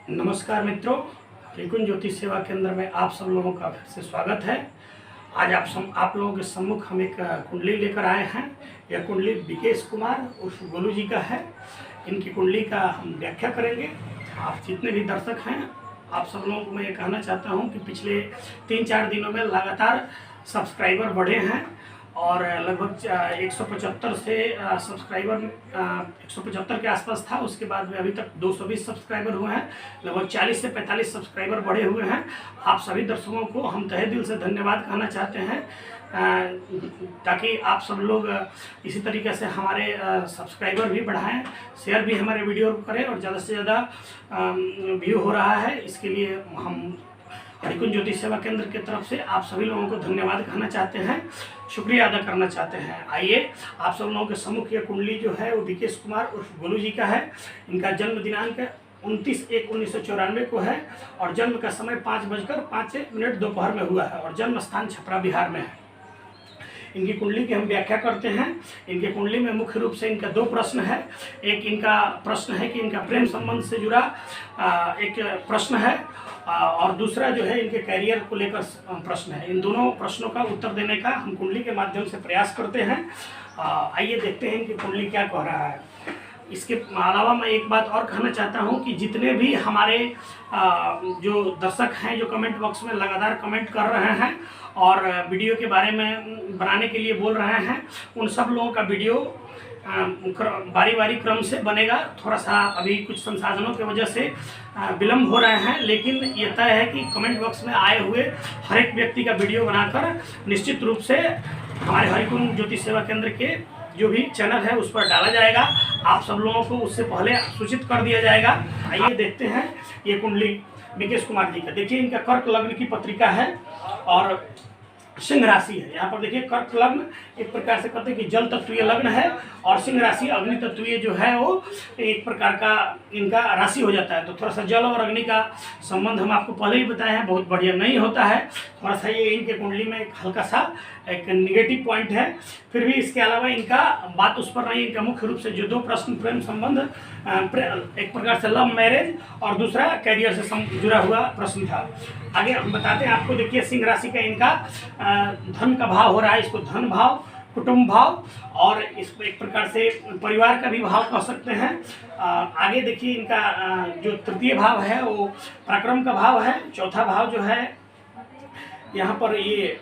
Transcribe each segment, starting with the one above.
नमस्कार मित्रों, त्रिकुण ज्योतिष सेवा केंद्र में आप सब लोगों का फिर से स्वागत है। आज आप लोगों के सम्मुख हम एक कुंडली लेकर आए हैं। यह कुंडली विकेश कुमार उर्फ गोलू जी का है। इनकी कुंडली का हम व्याख्या करेंगे। आप जितने भी दर्शक हैं, आप सब लोगों को मैं ये कहना चाहता हूँ कि पिछले 3-4 दिनों में लगातार सब्सक्राइबर बढ़े हैं और लगभग 175 से सब्सक्राइबर 175 के आसपास था। उसके बाद में अभी तक 220 सब्सक्राइबर हुए हैं। लगभग 40 से 45 सब्सक्राइबर बढ़े हुए हैं। आप सभी दर्शकों को हम तहे दिल से धन्यवाद कहना चाहते हैं, ताकि आप सब लोग इसी तरीके से हमारे सब्सक्राइबर भी बढ़ाएं, शेयर भी हमारे वीडियो को करें और ज़्यादा से ज़्यादा व्यू हो रहा है। इसके लिए हम त्रिकुण ज्योतिष सेवा केंद्र की तरफ से आप सभी लोगों को धन्यवाद कहना चाहते हैं, शुक्रिया अदा करना चाहते हैं। आइए आप सब लोगों के सम्मुख ये कुंडली जो है वो विकेश कुमार उर्फ गोलू जी का है। इनका जन्म दिनांक 29/1/1994 को है और जन्म का समय 5:05 दोपहर में हुआ है और जन्म स्थान छपरा बिहार में है। इनकी कुंडली की हम व्याख्या करते हैं। इनकी कुंडली में मुख्य रूप से इनका 2 प्रश्न है। एक इनका प्रश्न है कि इनका प्रेम संबंध से जुड़ा एक प्रश्न है और दूसरा जो है इनके करियर को लेकर प्रश्न है। इन दोनों प्रश्नों का उत्तर देने का हम कुंडली के माध्यम से प्रयास करते हैं। आइए देखते हैं कि कुंडली क्या कह रहा है। इसके अलावा मैं एक बात और कहना चाहता हूं कि जितने भी हमारे जो दर्शक हैं, जो कमेंट बॉक्स में लगातार कमेंट कर रहे हैं और वीडियो के बारे में बनाने के लिए बोल रहे हैं, उन सब लोगों का वीडियो बारी बारी क्रम से बनेगा। थोड़ा सा अभी कुछ संसाधनों की वजह से विलम्ब हो रहे हैं, लेकिन ये तय है कि कमेंट बॉक्स में आए हुए हर एक व्यक्ति का वीडियो बनाकर निश्चित रूप से हमारे हरिकुंड ज्योतिष सेवा केंद्र के जो भी चैनल है उस पर डाला जाएगा। आप सब लोगों को उससे पहले सूचित कर दिया जाएगा। आइए देखते हैं ये कुंडली विकेश कुमार जी का। देखिए इनका कर्क लग्न की पत्रिका है और सिंह राशि है। यहाँ पर देखिए कर्क लग्न एक प्रकार से कहते हैं कि जल तत्वीय लग्न है और सिंह राशि अग्नि तत्वीय जो है वो एक प्रकार का इनका राशि हो जाता है। तो थोड़ा सा जल और अग्नि का संबंध हम आपको पहले ही बताए हैं, बहुत बढ़िया नहीं होता है। थोड़ा सा ये इनके कुंडली में एक हल्का सा एक निगेटिव पॉइंट है। फिर भी इसके अलावा इनका बात उस पर नहीं। इनका मुख्य रूप से जो 2 प्रश्न प्रेम संबंध, एक प्रकार से लव मैरिज और दूसरा कैरियर से जुड़ा हुआ प्रश्न था। आगे हम बताते हैं आपको। देखिए सिंह राशि का इनका धन का भाव हो रहा है। इसको धन भाव, कुटुंब भाव और इसको एक प्रकार से परिवार का भी भाव कह सकते हैं। आगे देखिए इनका जो तृतीय भाव है वो पराक्रम का भाव है। चौथा भाव जो है यहाँ पर ये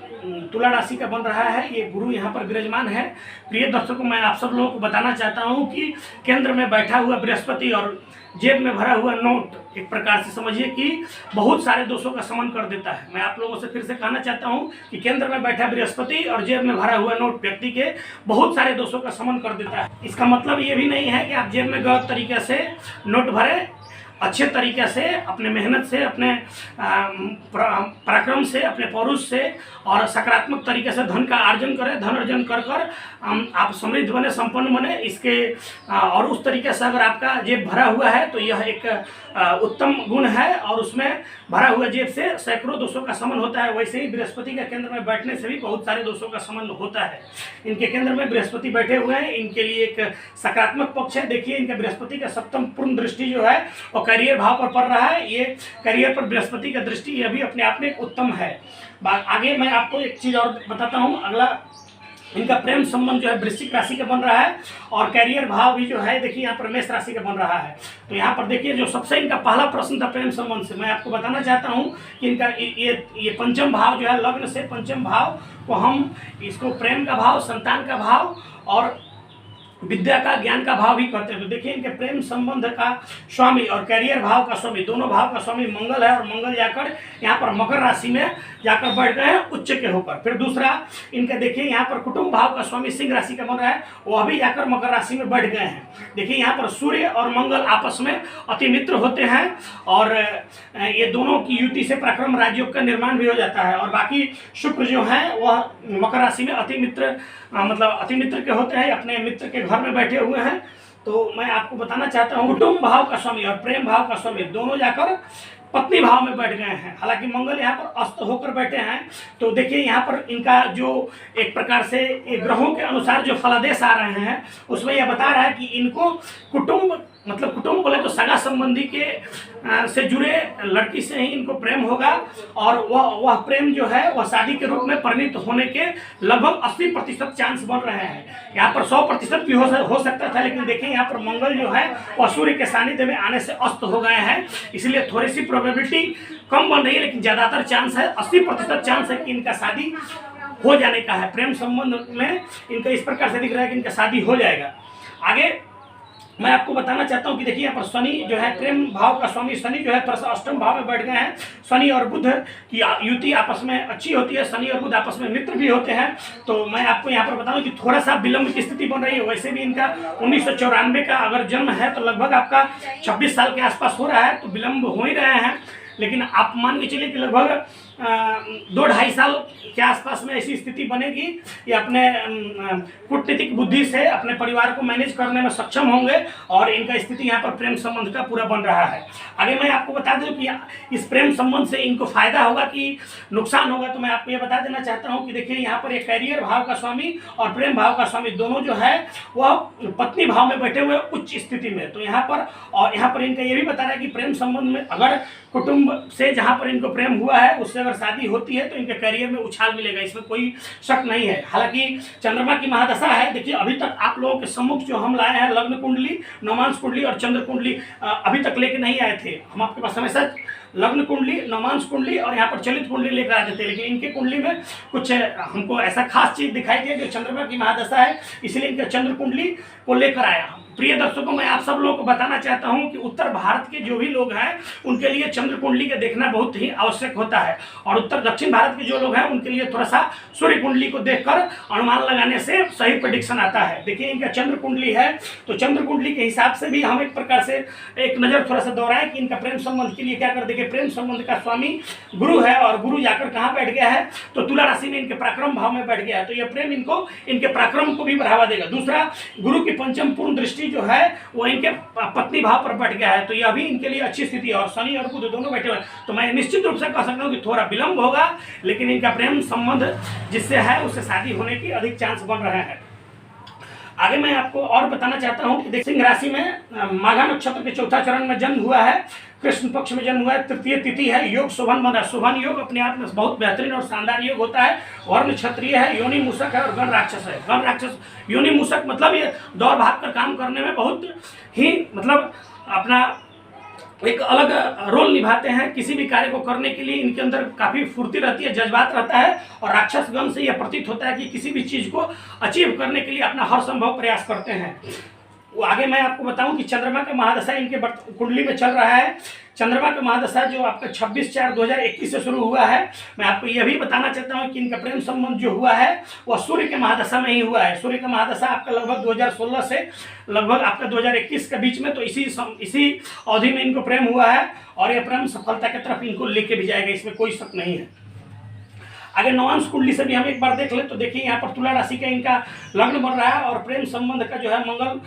तुला राशि का बन रहा है। ये गुरु यहाँ पर विराजमान है। प्रिय दर्शकों, मैं आप सब लोगों को बताना चाहता हूँ कि केंद्र में बैठा हुआ बृहस्पति और जेब में भरा हुआ नोट एक प्रकार से समझिए कि बहुत सारे दोषों का शमन कर देता है। मैं आप लोगों से फिर से कहना चाहता हूँ कि केंद्र में बैठा बृहस्पति और जेब में भरा हुआ नोट व्यक्ति के बहुत सारे दोषों का शमन कर देता है। इसका मतलब ये भी नहीं है कि आप जेब में गलत तरीके से नोट भरे। अच्छे तरीके से अपने मेहनत से, अपने पराक्रम से, अपने पौरुष से और सकारात्मक तरीके से धन का अर्जन करें। धन अर्जन कर कर आप समृद्ध बने, संपन्न बने। इसके और उस तरीके से अगर आपका जेब भरा हुआ है तो यह एक उत्तम गुण है और उसमें भरा हुआ जेब से सैकड़ों दोषों का शमन होता है। वैसे ही बृहस्पति के केंद्र में बैठने से भी बहुत सारे दोषों का शमन होता है। इनके केंद्र में बृहस्पति बैठे हुए हैं, इनके लिए एक सकारात्मक पक्ष है। देखिए इनके बृहस्पति का सप्तम पूर्ण दृष्टि जो है वो करियर भाव पर पड़ रहा है। ये करियर पर बृहस्पति का दृष्टि यह भी अपने आप में एक उत्तम है। आगे मैं आपको एक चीज़ और बताता हूँ। अगला इनका प्रेम संबंध जो है वृश्चिक राशि का बन रहा है और कैरियर भाव भी जो है देखिए यहाँ पर मेष राशि का बन रहा है। तो यहाँ पर देखिए जो सबसे इनका पहला प्रश्न था प्रेम संबंध से, मैं आपको बताना चाहता हूँ कि इनका ये पंचम भाव जो है, लग्न से पंचम भाव को हम इसको प्रेम का भाव, संतान का भाव और विद्या का, ज्ञान का भाव भी कहते हैं। तो देखिए इनके प्रेम संबंध का स्वामी और कैरियर भाव का स्वामी, दोनों भाव का स्वामी मंगल है और मंगल जाकर यहाँ पर मकर राशि में जाकर बैठ गए हैं उच्च के होकर। फिर दूसरा इनका देखिए यहाँ पर कुटुंब भाव का स्वामी सिंह राशि का बन रहा है, वो अभी जाकर मकर राशि में बैठ गए हैं। देखिए यहाँ पर सूर्य और मंगल आपस में अति मित्र होते हैं और ये दोनों की युति से पराक्रम राजयोग का निर्माण भी हो जाता है। और बाकी शुक्र जो है वह मकर राशि में अति मित्र मतलब अति मित्र के होते हैं, अपने मित्र के घर में बैठे हुए हैं। तो मैं आपको बताना चाहता हूँ कुटुंब भाव का स्वामी और प्रेम भाव का स्वामी दोनों जाकर पत्नी भाव में बैठ गए हैं। हालांकि मंगल यहाँ पर अस्त होकर बैठे हैं। तो देखिए यहाँ पर इनका जो एक प्रकार से ग्रहों के अनुसार जो फलादेश आ रहे हैं उसमें यह बता रहा है कि इनको कुटुंब मतलब कुटुंब बोले तो सगा संबंधी के से जुड़े लड़की से ही इनको प्रेम होगा, और वह प्रेम जो है वह शादी के रूप में परिणित होने के लगभग 80% चांस बन रहे हैं। यहाँ पर 100% भी हो सकता था, लेकिन देखिए यहाँ पर मंगल जो है वह सूर्य के सानिध्य में आने से अस्त हो गए हैं, इसलिए थोड़ी सी प्रोबेबिलिटी कम बन रही है, लेकिन ज़्यादातर चांस है, 80% चांस है कि इनका शादी हो जाने का है। प्रेम संबंध में इनका इस प्रकार से दिख रहा है कि इनका शादी हो जाएगा। आगे मैं आपको बताना चाहता हूं कि देखिए यहाँ पर शनि जो है प्रेम भाव का स्वामी शनि जो है थोड़ा सा अष्टम भाव में बैठ गए हैं। शनि और बुध की युति आपस में अच्छी होती है, शनि और बुध आपस में मित्र भी होते हैं। तो मैं आपको यहाँ पर बताऊं कि थोड़ा सा विलंब की स्थिति बन रही है। वैसे भी इनका 1994 का अगर जन्म है तो लगभग आपका 26 साल के आसपास हो रहा है, तो विलंब हो ही रहे हैं। लेकिन आप मान के चलिए कि लगभग 2-2.5 साल के आसपास में ऐसी स्थिति बनेगी, ये अपने कूटनीतिक बुद्धि से अपने परिवार को मैनेज करने में सक्षम होंगे, और इनका स्थिति यहाँ पर प्रेम संबंध का पूरा बन रहा है। आगे मैं आपको बता दूं कि इस प्रेम संबंध से इनको फायदा होगा कि नुकसान होगा, तो मैं आपको ये बता देना चाहता हूँ कि देखिए यहाँ पर एक कैरियर भाव का स्वामी और प्रेम भाव का स्वामी दोनों जो है वह पत्नी भाव में बैठे हुए उच्च स्थिति में। तो यहाँ पर इनका ये भी बता रहा है कि प्रेम संबंध में अगर कुटुंब से जहाँ पर इनको प्रेम हुआ है उससे अगर शादी होती है तो इनके करियर में उछाल मिलेगा, इसमें कोई शक नहीं है। हालांकि चंद्रमा की महादशा है। देखिए अभी तक आप लोगों के सम्मुख जो हम लाए हैं लग्न कुंडली, नवमांश कुंडली और चंद्र कुंडली अभी तक लेके नहीं आए थे। हम आपके पास हमेशा लग्न कुंडली, नवमांश कुंडली और यहाँ पर चलित कुंडली लेकर आते थे, लेकिन इनके कुंडली में कुछ हमको ऐसा खास चीज दिखाई दिया जो चंद्रमा की महादशा है, इसलिए इनके चंद्र कुंडली को लेकर आया। प्रिय दर्शकों, मैं आप सब लोगों को बताना चाहता हूं कि उत्तर भारत के जो भी लोग हैं उनके लिए चंद्र कुंडली का देखना बहुत ही आवश्यक होता है, और उत्तर दक्षिण भारत के जो लोग हैं उनके लिए थोड़ा सा सूर्य कुंडली को देखकर अनुमान लगाने से सही प्रेडिक्शन आता है। देखिए इनका चंद्र कुंडली है, तो चंद्र कुंडली के हिसाब से भी हम एक प्रकार से एक नज़र थोड़ा सा दोहराएं कि इनका प्रेम संबंध के लिए क्या कर। देखिए प्रेम संबंध का स्वामी गुरु है, और गुरु जाकर कहाँ बैठ गया है, तो तुला राशि में इनके पराक्रम भाव में बैठ गया है, तो यह प्रेम इनको इनके पराक्रम को भी बढ़ावा देगा। दूसरा, गुरु की पंचम पूर्ण दृष्टि जो है वो इनके पत्नी भाव पर बैठ गया है, तो यह भी इनके लिए अच्छी स्थिति है, और शनि और बुध दोनों बैठे हुए हैं। तो मैं निश्चित रूप से कह सकता हूँ कि थोड़ा विलंब होगा, लेकिन इनका प्रेम संबंध जिससे है उससे शादी होने की अधिक चांस बन रहे हैं। आगे मैं आपको और बताना चाहता हूँ कि सिंह राशि में माघा नक्षत्र के चौथा चरण में जन्म हुआ है, कृष्ण पक्ष में जन्म हुआ है, तृतीय तिथि है, योग शोभन बन रहा है। शोभन योग अपने आप में बहुत बेहतरीन और शानदार योग होता है। वर्ण क्षत्रिय है, योनि मूषक है और गण राक्षस है। गण राक्षस योनि मूषक मतलब ये दौड़ भाग कर काम करने में बहुत ही मतलब अपना एक अलग रोल निभाते हैं। किसी भी कार्य को करने के लिए इनके अंदर काफ़ी फुर्ती रहती है, जज्बात रहता है, और राक्षस गण से यह प्रतीत होता है कि किसी भी चीज़ को अचीव करने के लिए अपना हर संभव प्रयास करते हैं। वो आगे मैं आपको बताऊं कि चंद्रमा का महादशा इनके कुंडली में चल रहा है। चंद्रमा का महादशा जो आपका 26/4/2021 से शुरू हुआ है। मैं आपको यह भी बताना चाहता हूं कि इनका प्रेम संबंध जो हुआ है वह सूर्य के महादशा में ही हुआ है। सूर्य का महादशा आपका लगभग 2016 से लगभग आपका 2021 के बीच में, तो इसी अवधि में इनको प्रेम हुआ है, और यह प्रेम सफलता की तरफ इनको लेके भी जाएगा, इसमें कोई शक नहीं है। अगर नवांश कुंडली से भी हम एक बार देख लें तो देखिए यहाँ पर तुला राशि का इनका लग्न बन रहा है, और प्रेम संबंध का जो है मंगल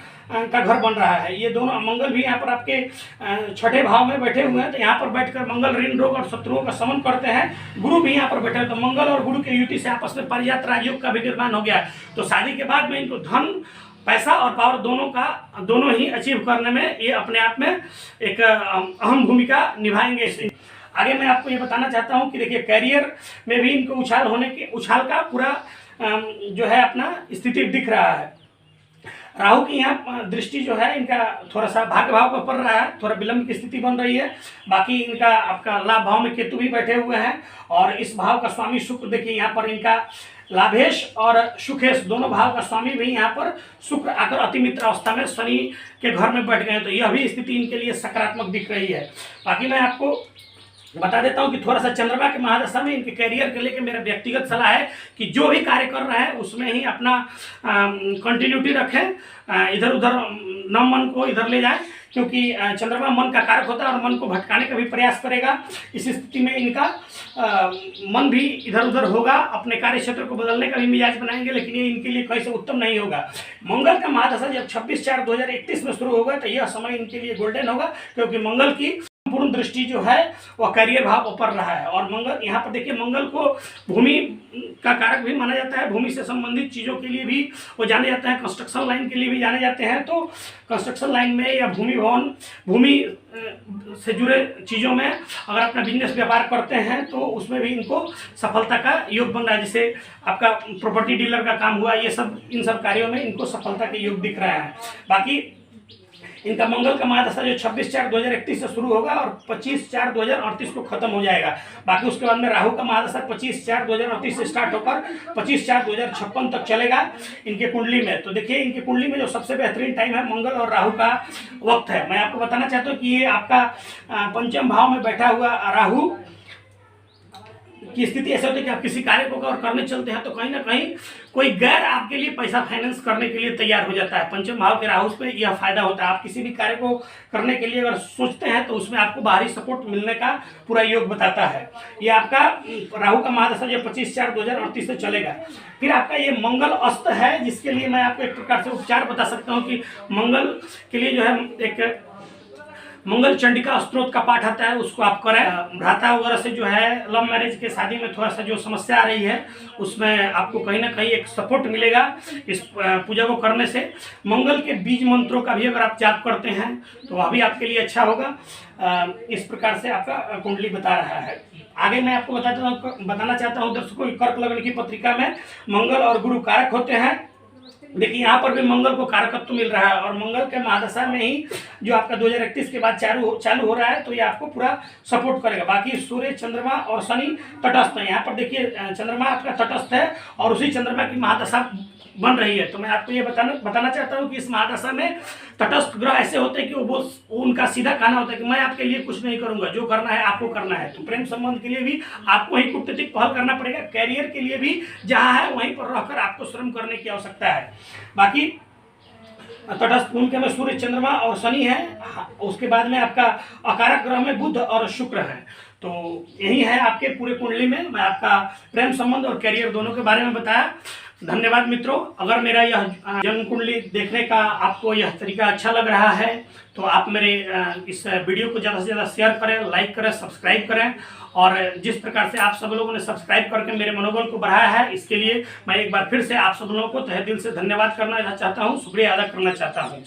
का घर बन रहा है। ये दोनों मंगल भी यहाँ पर आपके छठे भाव में बैठे हुए हैं, तो यहाँ पर बैठकर मंगल ऋण रोग और शत्रुओं का शमन करते हैं। गुरु भी यहाँ पर बैठे हैं, तो मंगल और गुरु की युति से आपस में पारिजात राजयोग का भी निर्माण हो गया है। तो शादी के बाद में इनको धन, पैसा और पावर दोनों ही अचीव करने में ये अपने आप में एक अहम भूमिका निभाएंगे। आगे मैं आपको ये बताना चाहता हूँ कि देखिए कैरियर में भी इनको उछाल का पूरा जो है अपना स्थिति दिख रहा है। राहु की यहाँ दृष्टि जो है इनका थोड़ा सा भाग्य भाव पर पड़ रहा है, थोड़ा विलंब की स्थिति बन रही है। बाकी इनका आपका लाभ भाव में केतु भी बैठे हुए हैं, और इस भाव का स्वामी शुक्र देखिए यहाँ पर इनका लाभेश और सुखेश दोनों भाव का स्वामी भी यहाँ पर शुक्र आकर अति मित्र अवस्था में शनि के घर में बैठ गए, तो यह भी स्थिति इनके लिए सकारात्मक दिख रही है। बाकी मैं आपको बता देता हूं कि थोड़ा सा चंद्रमा के महादशा में इनके कैरियर के लेकर मेरा व्यक्तिगत सलाह है कि जो भी कार्य कर रहे हैं उसमें ही अपना कंटिन्यूटी रखें, इधर उधर न मन को इधर ले जाए, क्योंकि चंद्रमा मन का कारक होता है और मन को भटकाने का भी प्रयास करेगा। इस स्थिति में इनका मन भी इधर उधर होगा, अपने कार्य क्षेत्र को बदलने का भी मिजाज बनाएंगे, लेकिन ये इनके लिए कैसे उत्तम नहीं होगा। मंगल का महादशा जब 26/4/2021 में शुरू होगा तो यह समय इनके लिए गोल्डन होगा, क्योंकि मंगल की पूर्ण दृष्टि जो है वह करियर भाव ऊपर रहा है। और मंगल, यहाँ पर देखिए, मंगल को भूमि का कारक भी माना जाता है, भूमि से संबंधित चीज़ों के लिए भी वो जाने जाते हैं, कंस्ट्रक्शन लाइन के लिए भी जाने जाते हैं। तो कंस्ट्रक्शन लाइन में या भूमि भवन, भूमि से जुड़े चीज़ों में अगर अपना बिजनेस व्यापार करते हैं तो उसमें भी इनको सफलता का योग बन रहा है। जैसे आपका प्रॉपर्टी डीलर का काम हुआ, ये सब, इन सब कार्यों में इनको सफलता के योग दिख रहा है। बाकी इनका मंगल का महादशा जो 26/4/2031 से शुरू होगा और 25/4/2038 को खत्म हो जाएगा। बाकी उसके बाद में राहु का महादशा 25/4/2038 से स्टार्ट होकर 25/4/2056 तक चलेगा इनके कुंडली में। तो देखिए, इनकी कुंडली में जो सबसे बेहतरीन टाइम है मंगल और राहु का वक्त है। मैं आपको बताना चाहता हूँ कि ये आपका पंचम भाव में बैठा हुआ राहु की स्थिति ऐसे होती है कि आप किसी कार्य को अगर करने चलते हैं तो कहीं ना कहीं कोई गैर आपके लिए पैसा फाइनेंस करने के लिए तैयार हो जाता है। पंचम भाव के राहु पे यह फायदा होता है। आप किसी भी कार्य को करने के लिए अगर सोचते हैं तो उसमें आपको बाहरी सपोर्ट मिलने का पूरा योग बताता है। ये आपका राहु का महादशा जो 25/4/2038 से चलेगा। फिर आपका ये मंगल अस्त है, जिसके लिए मैं आपको एक प्रकार से उपचार बता सकता हूँ कि मंगल के लिए जो है एक मंगल चंडिका स्तोत्र का पाठ आता है, उसको आप करें। भ्राता वगैरह से जो है लव मैरिज के शादी में थोड़ा सा जो समस्या आ रही है उसमें आपको कहीं ना कहीं एक सपोर्ट मिलेगा इस पूजा को करने से। मंगल के बीज मंत्रों का भी अगर आप जाप करते हैं तो वह भी आपके लिए अच्छा होगा। इस प्रकार से आपका कुंडली बता रहा है। आगे मैं आपको बताना चाहता हूँ दर्शकों, कर्क लग्न की पत्रिका में मंगल और गुरु कारक होते हैं। देखिए, यहाँ पर भी मंगल को कारकत्व मिल रहा है और मंगल के महादशा में ही जो आपका 2031 के बाद चालू हो रहा है, तो ये आपको पूरा सपोर्ट करेगा। बाकी सूर्य, चंद्रमा और शनि तटस्थ है। यहाँ पर देखिए, चंद्रमा आपका तटस्थ है और उसी चंद्रमा की महादशा बन रही है। तो मैं आपको ये बताना चाहता हूँ कि इस महादशा में तटस्थ ग्रह ऐसे होते हैं कि वो उनका सीधा कहना होता है कि मैं आपके लिए कुछ नहीं करूंगा, जो करना है आपको करना है। तो प्रेम संबंध के लिए भी आपको ही कूटनीतिक पहल करना पड़ेगा। कैरियर के लिए भी जहाँ है वहीं पर रहकर आपको श्रम करने की आवश्यकता है। बाकी तटस्थ उनके में सूर्य, चंद्रमा और शनि है। उसके बाद में आपका अकारक ग्रह में बुध और शुक्र है। तो यही है आपके पूरे कुंडली में। मैं आपका प्रेम संबंध और कैरियर दोनों के बारे में बताया। धन्यवाद मित्रों। अगर मेरा यह जन्म कुंडली देखने का आपको यह तरीका अच्छा लग रहा है तो आप मेरे इस वीडियो को ज़्यादा से ज़्यादा शेयर करें, लाइक करें, सब्सक्राइब करें। और जिस प्रकार से आप सब लोगों ने सब्सक्राइब करके मेरे मनोबल को बढ़ाया है, इसके लिए मैं एक बार फिर से आप सब लोगों को तहे दिल से धन्यवाद करना चाहता हूँ, शुक्रिया अदा करना चाहता हूँ।